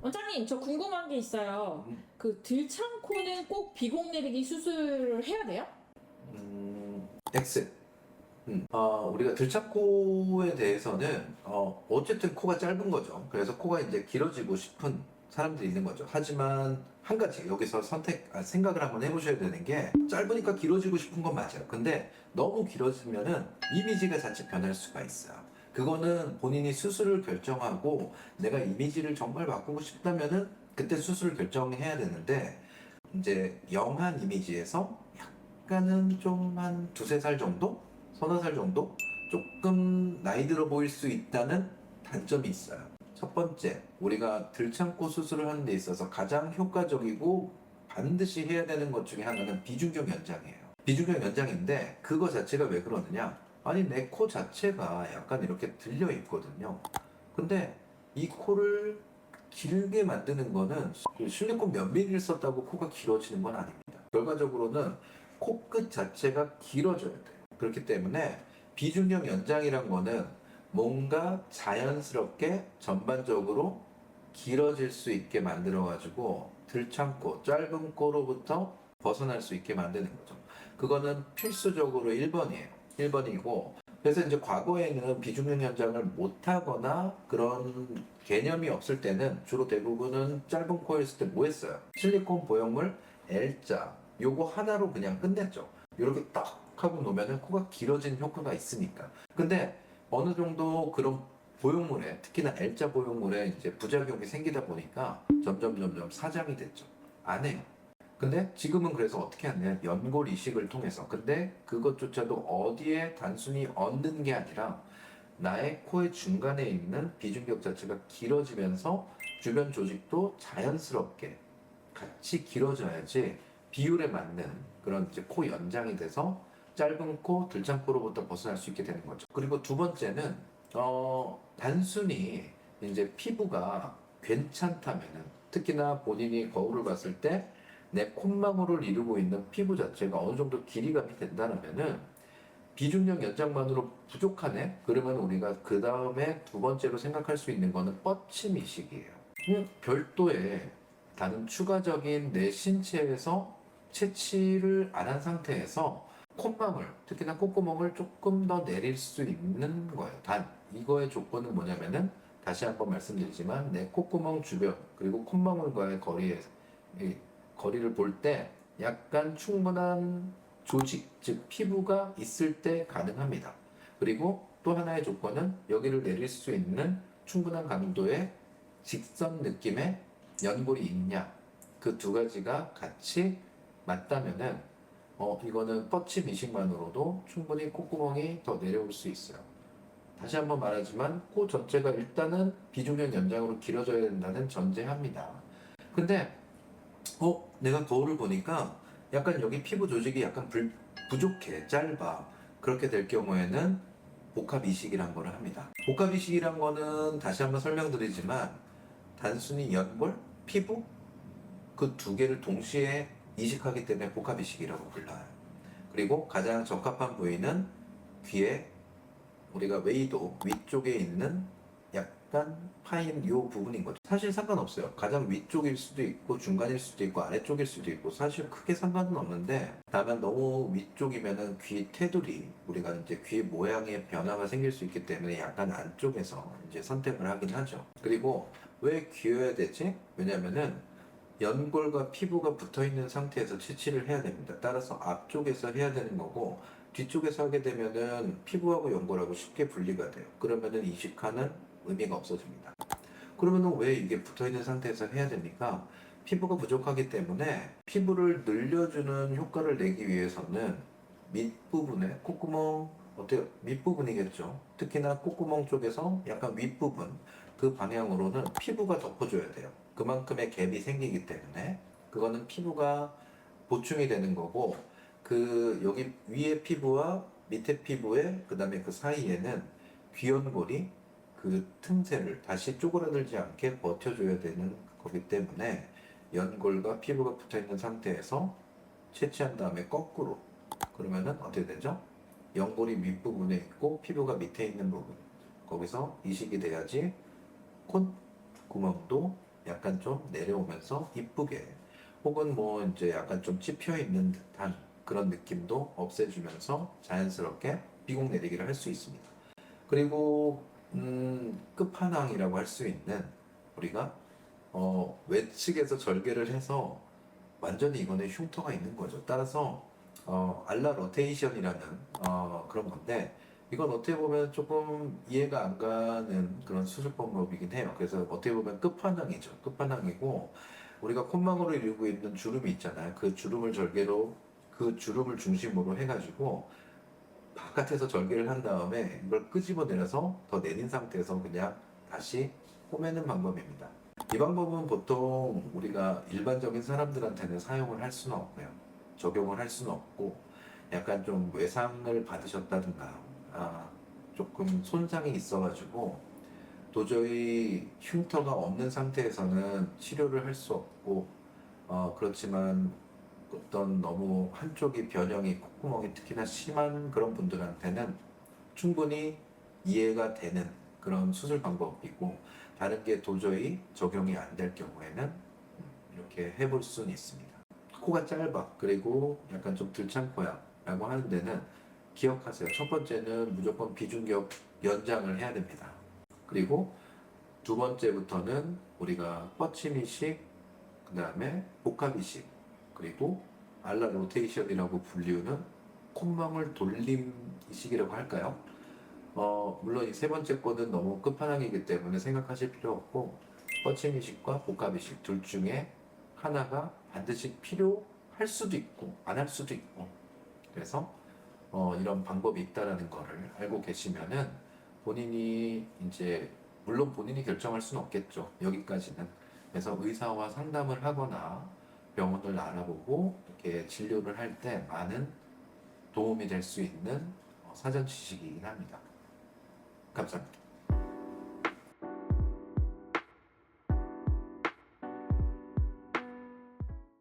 원장님, 저 궁금한 게 있어요. 그 들창코는 꼭 비공 내리기 수술을 해야 돼요? X. 우리가 들창코에 대해서는 어쨌든 코가 짧은 거죠. 그래서 코가 이제 길어지고 싶은 사람들이 있는 거죠. 하지만 한 가지 여기서 생각을 한번 해보셔야 되는 게, 짧으니까 길어지고 싶은 건 맞아요. 근데 너무 길어지면은 이미지가 자칫 변할 수가 있어요. 그거는 본인이 수술을 결정하고 내가 이미지를 정말 바꾸고 싶다면은 그때 수술을 결정해야 되는데, 이제 영한 이미지에서 약간은 좀 한 두세 살 정도? 서너 살 정도? 조금 나이 들어 보일 수 있다는 단점이 있어요. 첫 번째, 우리가 들창코 수술을 하는 데 있어서 가장 효과적이고 반드시 해야 되는 것 중에 하나는 비중격 연장이에요. 비중격 연장인데 그거 자체가 왜 그러느냐? 아니, 내 코 자체가 약간 이렇게 들려 있거든요. 근데 이 코를 길게 만드는 거는 그 실리콘 몇 미리를 썼다고 코가 길어지는 건 아닙니다. 결과적으로는 코끝 자체가 길어져야 돼요. 그렇기 때문에 비중격 연장이란 거는 뭔가 자연스럽게 전반적으로 길어질 수 있게 만들어가지고 들창코, 짧은 코로부터 벗어날 수 있게 만드는 거죠. 그거는 필수적으로 1번이에요. 1번이고, 그래서 이제 과거에는 비중격 연장을 못하거나 그런 개념이 없을 때는 주로 대부분은 짧은 코였을 때 뭐 했어요? 실리콘 보형물 L자 요거 하나로 그냥 끝냈죠. 이렇게 딱 하고 놓으면 코가 길어지는 효과가 있으니까. 근데 어느 정도 그런 보형물에, 특히나 L자 보형물에 이제 부작용이 생기다 보니까 점점 사장이 됐죠. 안 해요. 근데 지금은 그래서 어떻게 하냐, 연골 이식을 통해서. 근데 그것조차도 어디에 단순히 얹는 게 아니라 나의 코의 중간에 있는 비중격 자체가 길어지면서 주변 조직도 자연스럽게 같이 길어져야지 비율에 맞는 그런 이제 코 연장이 돼서 짧은 코, 들창코로부터 벗어날 수 있게 되는 거죠. 그리고 두 번째는 단순히 이제 피부가 괜찮다면은, 특히나 본인이 거울을 봤을 때 내 콧망울을 이루고 있는 피부 자체가 어느 정도 길이감이 된다면은 비중력 연장만으로 부족하네? 그러면 우리가 그 다음에 두 번째로 생각할 수 있는 거는 뻗침 이식이에요. 별도의 다른 추가적인 내 신체에서 채취를 안 한 상태에서 콧망울, 특히나 콧구멍을 조금 더 내릴 수 있는 거예요. 단, 이거의 조건은 뭐냐면은, 다시 한번 말씀드리지만, 내 콧구멍 주변, 그리고 콧망울과의 거리를 볼 때 약간 충분한 조직, 즉 피부가 있을 때 가능합니다. 그리고 또 하나의 조건은 여기를 내릴 수 있는 충분한 강도의 직선 느낌의 연골이 있냐. 그 두 가지가 같이 맞다면은 이거는 뻗침 이식만으로도 충분히 콧구멍이 더 내려올 수 있어요. 다시 한번 말하지만 코 전체가 일단은 비중격 연장으로 길어져야 된다는 전제합니다. 근데 내가 거울을 보니까 약간 여기 피부 조직이 약간 부족해, 짧아. 그렇게 될 경우에는 복합 이식이란 걸 합니다. 복합 이식이란 거는 다시 한번 설명드리지만 단순히 연골, 피부 그 두 개를 동시에 이식하기 때문에 복합 이식이라고 불러요. 그리고 가장 적합한 부위는 귀에, 우리가 웨이도 위쪽에 있는 약간 파인 요 부분인 거죠. 사실 상관없어요. 가장 위쪽일 수도 있고 중간일 수도 있고 아래쪽일 수도 있고 사실 크게 상관은 없는데, 다만 너무 위쪽이면은 귀 테두리, 우리가 이제 귀 모양의 변화가 생길 수 있기 때문에 약간 안쪽에서 이제 선택을 하긴 하죠. 그리고 왜 귀여야 되지? 왜냐면은 연골과 피부가 붙어 있는 상태에서 채취를 해야 됩니다. 따라서 앞쪽에서 해야 되는 거고, 뒤쪽에서 하게 되면은 피부하고 연골하고 쉽게 분리가 돼요. 그러면은 이식하는 의미가 없어집니다. 그러면은 왜 이게 붙어 있는 상태에서 해야 됩니까? 피부가 부족하기 때문에 피부를 늘려주는 효과를 내기 위해서는 밑부분에, 콧구멍 어때요? 밑부분이겠죠. 특히나 콧구멍 쪽에서 약간 윗부분, 그 방향으로는 피부가 덮어줘야 돼요. 그만큼의 갭이 생기기 때문에 그거는 피부가 보충이 되는 거고, 그 여기 위에 피부와 밑에 피부에 그다음에 그 사이에는 귀연골이 그 틈새를 다시 쪼그라들지 않게 버텨줘야 되는 거기 때문에 연골과 피부가 붙어 있는 상태에서 채취한 다음에 거꾸로, 그러면은 어떻게 되죠? 연골이 윗부분에 있고 피부가 밑에 있는 부분, 거기서 이식이 돼야지 콧구멍도 약간 좀 내려오면서 이쁘게, 혹은 뭐 이제 약간 좀 찝혀 있는 듯한 그런 느낌도 없애주면서 자연스럽게 비공 내리기를 할 수 있습니다. 그리고 끝판왕이라고 할 수 있는, 우리가 외측에서 절개를 해서 완전히 이거는 흉터가 있는 거죠. 따라서 알라 로테이션이라는 그런 건데, 이건 어떻게 보면 조금 이해가 안 가는 그런 수술 방법이긴 해요. 그래서 어떻게 보면 끝판왕이죠. 끝판왕이고, 우리가 콧망울을 이루고 있는 주름이 있잖아요. 그 주름을 절개로, 그 주름을 중심으로 해가지고 바깥에서 절개를 한 다음에 이걸 끄집어내서 더 내린 상태에서 그냥 다시 꼬매는 방법입니다. 이 방법은 보통 우리가 일반적인 사람들한테는 사용을 할 수는 없고요. 적용을 할 수는 없고, 약간 좀 외상을 받으셨다든가, 조금 손상이 있어가지고 도저히 흉터가 없는 상태에서는 치료를 할 수 없고, 그렇지만 어떤 너무 한쪽이 변형이, 콧구멍이 특히나 심한 그런 분들한테는 충분히 이해가 되는 그런 수술 방법이고, 다른 게 도저히 적용이 안 될 경우에는 이렇게 해볼 수는 있습니다. 코가 짧아, 그리고 약간 좀 들창코야 라고 하는 데는 기억하세요. 첫 번째는 무조건 비중격 연장을 해야 됩니다. 그리고 두 번째부터는 우리가 뻗침 이식, 그 다음에 복합 이식, 그리고 알라 로테이션이라고 불리우는 콧망울 돌림 이식이라고 할까요? 물론 이 세 번째 거는 너무 끝판왕이기 때문에 생각하실 필요 없고, 뻗침 이식과 복합 이식 둘 중에 하나가 반드시 필요할 수도 있고 안 할 수도 있고, 그래서 이런 방법이 있다라는 거를 알고 계시면은 본인이 이제, 물론 본인이 결정할 수는 없겠죠. 여기까지는. 그래서 의사와 상담을 하거나 병원을 알아보고 이렇게 진료를 할 때 많은 도움이 될 수 있는 사전 지식이긴 합니다. 감사합니다.